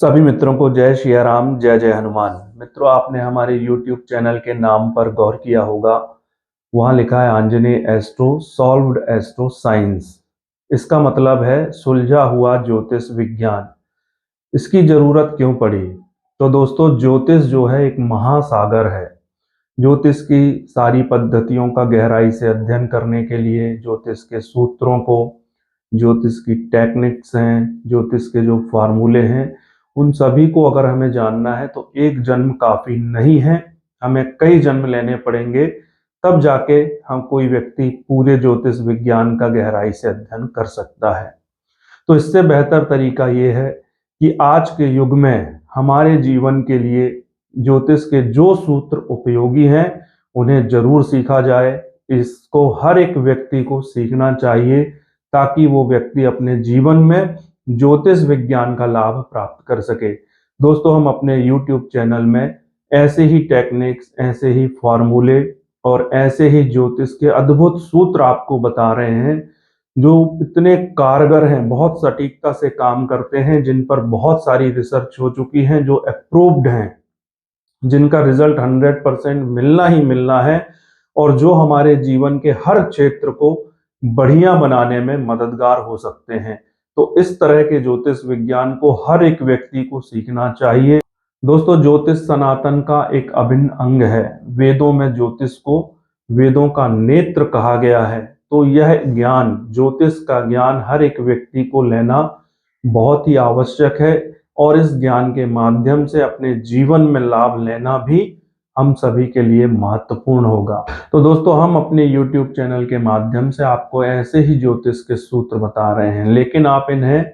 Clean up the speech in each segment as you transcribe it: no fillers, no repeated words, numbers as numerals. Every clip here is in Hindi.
सभी मित्रों को जय सिया राम, जय जय हनुमान। मित्रों, आपने हमारे YouTube चैनल के नाम पर गौर किया होगा। वहां लिखा है Anjaneya astro solved astro science. इसका मतलब है सुलझा हुआ ज्योतिष विज्ञान। इसकी जरूरत क्यों पड़ी? तो दोस्तों, ज्योतिष जो है एक महासागर है। ज्योतिष की सारी पद्धतियों का गहराई से अध्ययन करने के लिए, ज्योतिष के सूत्रों को, ज्योतिष की टेक्निक्स हैं, ज्योतिष के जो फार्मूले हैं, उन सभी को अगर हमें जानना है तो एक जन्म काफी नहीं है, हमें कई जन्म लेने पड़ेंगे। तब जाके हम कोई व्यक्ति पूरे ज्योतिष विज्ञान का गहराई से अध्ययन कर सकता है। तो इससे बेहतर तरीका ये है कि आज के युग में हमारे जीवन के लिए ज्योतिष के जो सूत्र उपयोगी हैं उन्हें जरूर सीखा जाए। इसको हर एक व्यक्ति को सीखना चाहिए ताकि वो व्यक्ति अपने जीवन में ज्योतिष विज्ञान का लाभ प्राप्त कर सके। दोस्तों, हम अपने YouTube चैनल में ऐसे ही टेक्निक्स, ऐसे ही फॉर्मूले और ऐसे ही ज्योतिष के अद्भुत सूत्र आपको बता रहे हैं जो इतने कारगर हैं, बहुत सटीकता से काम करते हैं, जिन पर बहुत सारी रिसर्च हो चुकी है, जो अप्रूव्ड हैं, जिनका रिजल्ट 100% मिलना ही मिलना है और जो हमारे जीवन के हर क्षेत्र को बढ़िया बनाने में मददगार हो सकते हैं। तो इस तरह के ज्योतिष विज्ञान को हर एक व्यक्ति को सीखना चाहिए। दोस्तों, ज्योतिष सनातन का एक अभिन्न अंग है। वेदों में ज्योतिष को वेदों का नेत्र कहा गया है। तो यह ज्ञान, ज्योतिष का ज्ञान, हर एक व्यक्ति को लेना बहुत ही आवश्यक है और इस ज्ञान के माध्यम से अपने जीवन में लाभ लेना भी हम सभी के लिए महत्वपूर्ण होगा। तो दोस्तों, हम अपने YouTube चैनल के माध्यम से आपको ऐसे ही ज्योतिष के सूत्र बता रहे हैं, लेकिन आप इन्हें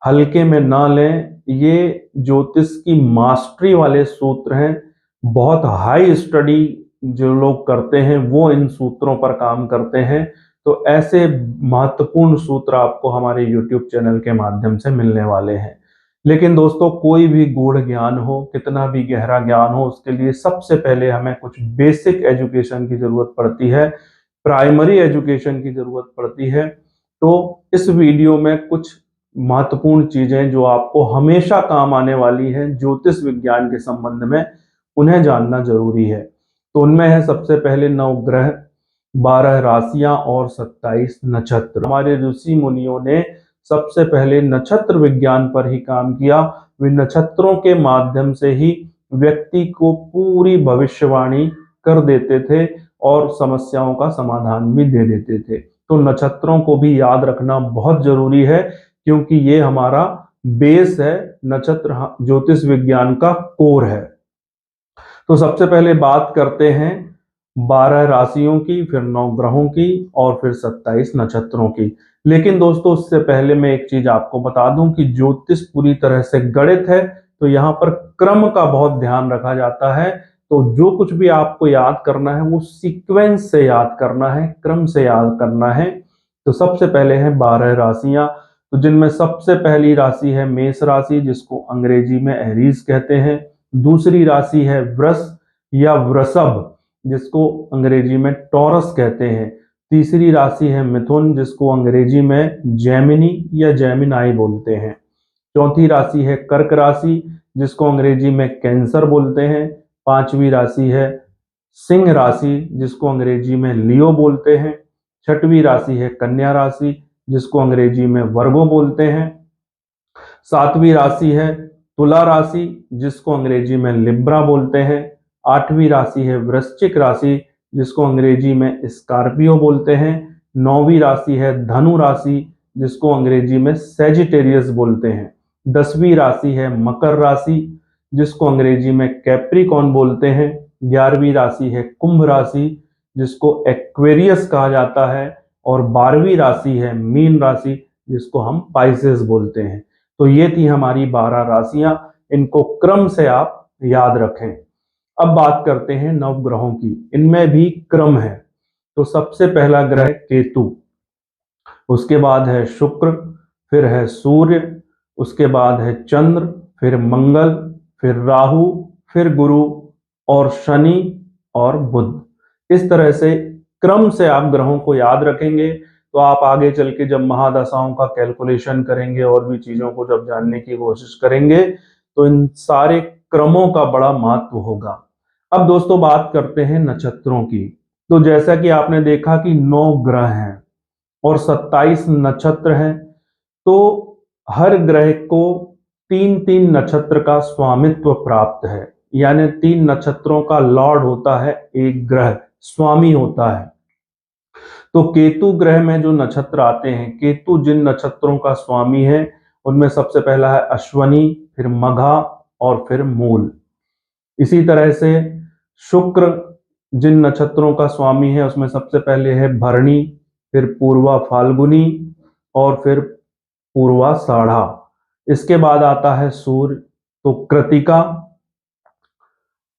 हल्के में ना लें। ये ज्योतिष की मास्टरी वाले सूत्र हैं। बहुत हाई स्टडी जो लोग करते हैं वो इन सूत्रों पर काम करते हैं। तो ऐसे महत्वपूर्ण सूत्र आपको हमारे YouTube चैनल के माध्यम से मिलने वाले हैं। लेकिन दोस्तों, कोई भी गूढ़ ज्ञान हो, कितना भी गहरा ज्ञान हो, उसके लिए सबसे पहले हमें कुछ बेसिक एजुकेशन की जरूरत पड़ती है, प्राइमरी एजुकेशन की जरूरत पड़ती है। तो इस वीडियो में कुछ महत्वपूर्ण चीजें जो आपको हमेशा काम आने वाली हैं ज्योतिष विज्ञान के संबंध में, उन्हें जानना जरूरी है। तो उनमें है सबसे पहले 9 ग्रह, 12 राशियां और 27 नक्षत्र। हमारे ऋषि मुनियों ने सबसे पहले नक्षत्र विज्ञान पर ही काम किया। वे नक्षत्रों के माध्यम से ही व्यक्ति को पूरी भविष्यवाणी कर देते थे और समस्याओं का समाधान भी दे देते थे। तो नक्षत्रों को भी याद रखना बहुत जरूरी है क्योंकि ये हमारा बेस है, नक्षत्र ज्योतिष विज्ञान का कोर है। तो सबसे पहले बात करते हैं 12 राशियों की, फिर 9 ग्रहों की और फिर 27 नक्षत्रों की। लेकिन दोस्तों, उससे पहले मैं एक चीज आपको बता दूं कि ज्योतिष पूरी तरह से गणित है, तो यहाँ पर क्रम का बहुत ध्यान रखा जाता है। तो जो कुछ भी आपको याद करना है वो सीक्वेंस से याद करना है, क्रम से याद करना है। तो सबसे पहले है 12 राशियां, तो जिनमें सबसे पहली राशि है मेष राशि, जिसको अंग्रेजी में एरीज कहते हैं। दूसरी राशि है वृष या वृषभ, जिसको अंग्रेजी में टॉरस कहते हैं। तीसरी राशि है मिथुन, जिसको अंग्रेजी में जेमिनी या जेमिनाई बोलते हैं। चौथी राशि है कर्क राशि, जिसको अंग्रेजी में कैंसर बोलते हैं। पांचवी राशि है सिंह राशि, जिसको अंग्रेजी में लियो बोलते हैं। छठवीं राशि है कन्या राशि, जिसको अंग्रेजी में वर्गो बोलते हैं। सातवीं राशि है तुला राशि, जिसको अंग्रेजी में लिब्रा बोलते हैं। आठवीं राशि है वृश्चिक राशि, जिसको अंग्रेजी में स्कॉर्पियो बोलते हैं। नौवीं राशि है धनु राशि, जिसको अंग्रेजी में सैजिटेरियस बोलते हैं। 10वीं राशि है मकर राशि, जिसको अंग्रेजी में कैप्रिकॉन बोलते हैं। 11वीं राशि है कुंभ राशि, जिसको एक्वेरियस कहा जाता है। और 12वीं राशि है मीन राशि, जिसको हम पाइसेस बोलते हैं। तो ये थी हमारी 12 राशियां, इनको क्रम से आप याद रखें। अब बात करते हैं नवग्रहों की, इनमें भी क्रम है। तो सबसे पहला ग्रह केतु, उसके बाद है शुक्र, फिर है सूर्य, उसके बाद है चंद्र, फिर मंगल, फिर राहु, फिर गुरु और शनि और बुध। इस तरह से क्रम से आप ग्रहों को याद रखेंगे तो आप आगे चल के जब महादशाओं का कैलकुलेशन करेंगे और भी चीजों को जब जानने की कोशिश करेंगे तो इन सारे क्रमों का बड़ा महत्व होगा। अब दोस्तों बात करते हैं नक्षत्रों की। तो जैसा कि आपने देखा कि 9 ग्रह हैं और 27 नक्षत्र हैं, तो हर ग्रह को 3-3 नक्षत्र का स्वामित्व प्राप्त है, यानी 3 नक्षत्रों का लॉर्ड होता है एक ग्रह, स्वामी होता है। तो केतु ग्रह में जो नक्षत्र आते हैं, केतु जिन नक्षत्रों का स्वामी है उनमें सबसे पहला है अश्वनी, फिर मघा और फिर मूल। इसी तरह से शुक्र जिन नक्षत्रों का स्वामी है उसमें सबसे पहले है भरणी, फिर पूर्वा फाल्गुनी और फिर पूर्वाषाढ़ा। इसके बाद आता है सूर्य, तो कृतिका,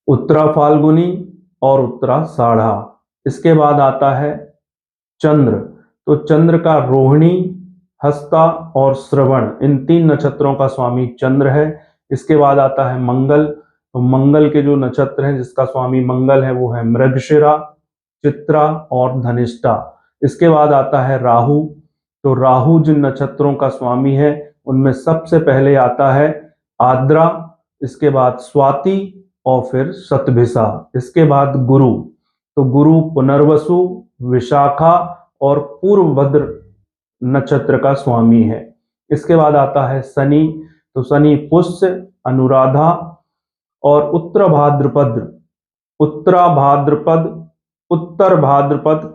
उत्तरा फाल्गुनी और उत्तराषाढ़ा। इसके बाद आता है चंद्र, तो चंद्र का रोहिणी, हस्ता और श्रवण, इन 3 नक्षत्रों का स्वामी चंद्र है। इसके बाद आता है मंगल, तो मंगल के जो नक्षत्र हैं जिसका स्वामी मंगल है वो है मृगशिरा, चित्रा और धनिष्ठा। इसके बाद आता है राहु, तो राहु जिन नक्षत्रों का स्वामी है उनमें सबसे पहले आता है आद्रा, इसके बाद स्वाति और फिर शतभिषा। इसके बाद गुरु, तो गुरु पुनर्वसु, विशाखा और पूर्वभद्र नक्षत्र का स्वामी है। इसके बाद आता है शनि, तो शनि पुष्य, अनुराधा और उत्तर भाद्रपद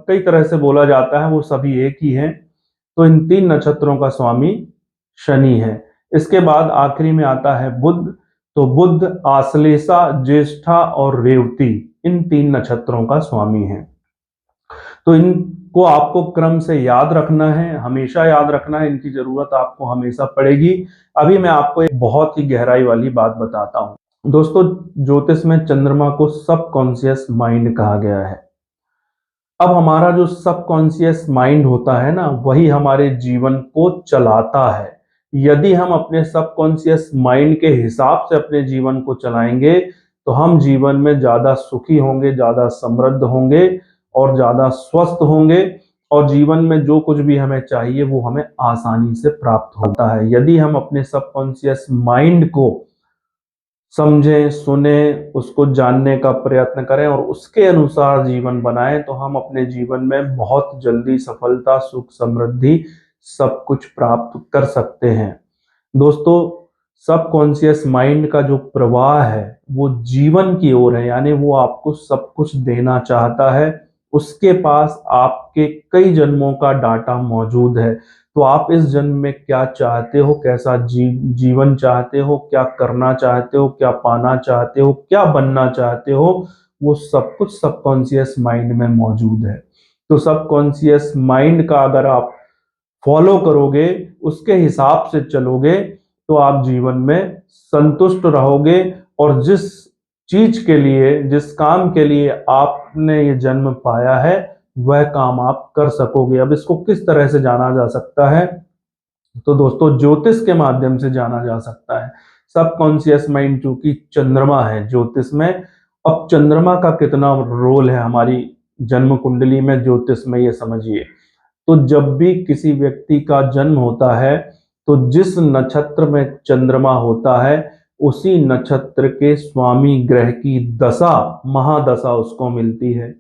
कई तरह से बोला जाता है, वो सभी एक ही हैं। तो इन 3 नक्षत्रों का स्वामी शनि है। इसके बाद आखिरी में आता है बुध, तो बुध आश्लेषा, ज्येष्ठा और रेवती, इन 3 नक्षत्रों का स्वामी है। तो इनको आपको क्रम से याद रखना है, हमेशा याद रखना है, इनकी जरूरत आपको हमेशा पड़ेगी। अभी मैं आपको एक बहुत ही गहराई वाली बात बताता हूं। दोस्तों ज्योतिष में चंद्रमा को सबकॉन्शियस माइंड कहा गया है। अब हमारा जो सबकॉन्शियस माइंड होता है ना, वही हमारे जीवन को चलाता है। यदि हम अपने सबकॉन्शियस माइंड के हिसाब से अपने जीवन को चलाएंगे तो हम जीवन में ज्यादा सुखी होंगे, ज्यादा समृद्ध होंगे और ज्यादा स्वस्थ होंगे, और जीवन में जो कुछ भी हमें चाहिए वो हमें आसानी से प्राप्त होता है। यदि हम अपने सबकॉन्शियस माइंड को समझें, सुने, उसको जानने का प्रयत्न करें और उसके अनुसार जीवन बनाएं, तो हम अपने जीवन में बहुत जल्दी सफलता, सुख, समृद्धि सब कुछ प्राप्त कर सकते हैं। दोस्तों सबकॉन्शियस माइंड का जो प्रवाह है वो जीवन की ओर है, यानी वो आपको सब कुछ देना चाहता है। उसके पास आपके कई जन्मों का डाटा मौजूद है। तो आप इस जन्म में क्या चाहते हो, कैसा जीवन चाहते हो, क्या करना चाहते हो, क्या पाना चाहते हो, क्या बनना चाहते हो, वो सब कुछ सबकॉन्शियस माइंड में मौजूद है। तो सबकॉन्शियस माइंड का अगर आप फॉलो करोगे, उसके हिसाब से चलोगे, तो आप जीवन में संतुष्ट रहोगे और जिस चीज के लिए, जिस काम के लिए आपने ये जन्म पाया है वह काम आप कर सकोगे। अब इसको किस तरह से जाना जा सकता है, तो दोस्तों ज्योतिष के माध्यम से जाना जा सकता है। सबकॉन्शियस माइंड चूंकि चंद्रमा है ज्योतिष में, अब चंद्रमा का कितना रोल है हमारी जन्म कुंडली में, ज्योतिष में, ये समझिए। तो जब भी किसी व्यक्ति का जन्म होता है तो जिस नक्षत्र में चंद्रमा होता है उसी नक्षत्र के स्वामी ग्रह की दशा, महादशा उसको मिलती है,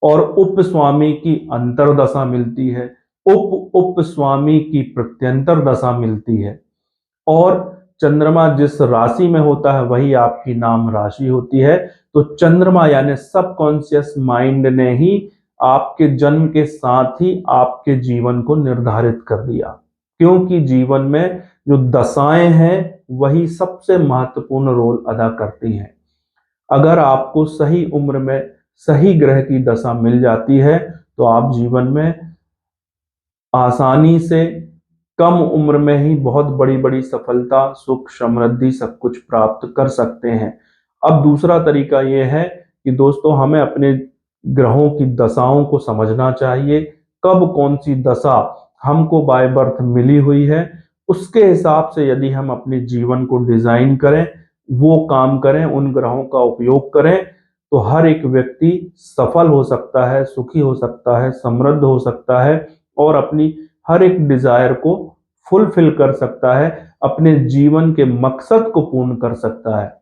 और उप स्वामी की अंतरदशा मिलती है, उप स्वामी की प्रत्यंतर दशा मिलती है। और चंद्रमा जिस राशि में होता है वही आपकी नाम राशि होती है। तो चंद्रमा यानी सबकॉन्शियस माइंड ने ही आपके जन्म के साथ ही आपके जीवन को निर्धारित कर दिया, क्योंकि जीवन में जो दशाएं हैं वही सबसे महत्वपूर्ण रोल अदा करती हैं। अगर आपको सही उम्र में सही ग्रह की दशा मिल जाती है तो आप जीवन में आसानी से कम उम्र में ही बहुत बड़ी बड़ी सफलता, सुख, समृद्धि सब कुछ प्राप्त कर सकते हैं। अब दूसरा तरीका यह है कि दोस्तों हमें अपने ग्रहों की दशाओं को समझना चाहिए। कब कौन सी दशा हमको बाय बर्थ मिली हुई है, उसके हिसाब से यदि हम अपने जीवन को डिजाइन करें, वो काम करें, उन ग्रहों का उपयोग करें, तो हर एक व्यक्ति सफल हो सकता है, सुखी हो सकता है, समृद्ध हो सकता है और अपनी हर एक डिजायर को फुलफिल कर सकता है, अपने जीवन के मकसद को पूर्ण कर सकता है।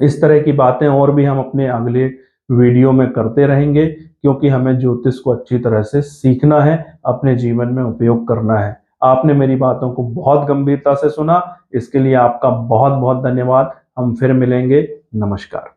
इस तरह की बातें और भी हम अपने अगले वीडियो में करते रहेंगे, क्योंकि हमें ज्योतिष को अच्छी तरह से सीखना है, अपने जीवन में उपयोग करना है। आपने मेरी बातों को बहुत गंभीरता से सुना, इसके लिए आपका बहुत बहुत धन्यवाद। हम फिर मिलेंगे। नमस्कार।